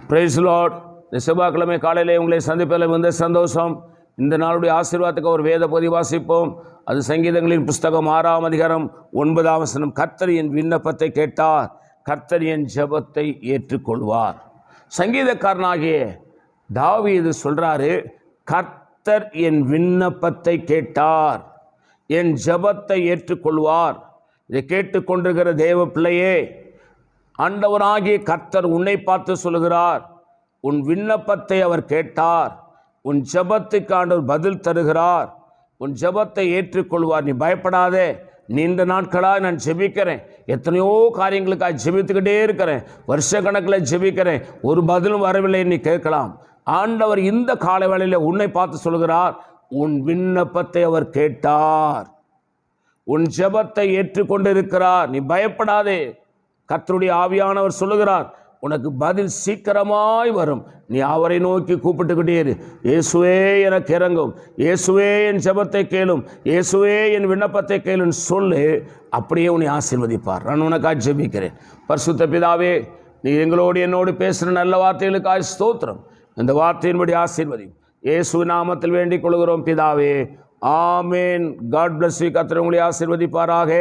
Price Lord. இந்த செவ்வாய்க்கிழமை காலையிலே உங்களை சந்திப்பதில் மிகுந்த சந்தோஷம். இந்த நாளுடைய ஆசீர்வாதத்துக்கு ஒரு வேத பகுதி வாசிப்போம். அது சங்கீதங்களின் புஸ்தகம் 6ஆம் அதிகாரம் 9ஆம் வசனம். கர்த்தர் என் விண்ணப்பத்தை கேட்டார், கர்த்தர் என் ஜெபத்தை ஏற்றுக்கொள்வார். சங்கீதக்காரனாகிய தாவீது சொல்றாரு, கர்த்தர் என் விண்ணப்பத்தை கேட்டார், என் ஜெபத்தை ஏற்றுக்கொள்வார். இதை கேட்டுக்கொண்டிருக்கிற தேவ பிள்ளையே, ஆண்டவராகிய கர்த்தர் உன்னை பார்த்து சொல்லுகிறார், உன் விண்ணப்பத்தை அவர் கேட்டார், உன் ஜெபத்துக்கு ஆண்டவர் பதில் தருகிறார், உன் ஜெபத்தை ஏற்றுக்கொள்வார். நீ பயப்படாதே. நீண்ட நாட்களாக நான் ஜெபிக்கிறேன், எத்தனையோ காரியங்களுக்காக ஜெபித்துக்கிட்டே இருக்கிறேன், வருஷ கணக்கில் ஜெபிக்கிறேன், ஒரு பதிலும் வரவில்லை. நீ கேட்கலாம். ஆண்டவர் இந்த காலை வேளையில் உன்னை பார்த்து சொல்கிறார், உன் விண்ணப்பத்தை அவர் கேட்டார், உன் ஜெபத்தை ஏற்றுக்கொண்டிருக்கிறார். நீ பயப்படாதே. கர்த்தருடைய ஆவியானவர் சொல்லுகிறார், உனக்கு பதில் சீக்கிரமாய் வரும். நீ அவரை நோக்கி கூப்பிட்டுக்கிட்டே இரு. இயேசுவே எனக்கு இறங்கும், இயேசுவே என் ஜெபத்தை கேளும், இயேசுவே என் விண்ணப்பத்தை கேளுன்னு சொல்லு. அப்படியே உன்னை ஆசீர்வதிப்பார். நான் உனக்காக ஜெபிக்கிறேன். பரிசுத்த பிதாவே, நீ எங்களோடு என்னோடு பேசுகிற நல்ல வார்த்தைகளுக்காக ஸ்தோத்திரம். இந்த வார்த்தையின்படி ஆசீர்வதி. இயேசு நாமத்தில் வேண்டிக் கொள்கிறோம் பிதாவே, ஆமேன். God bless you. கர்த்தர் உங்களை ஆசீர்வதிப்பாராக.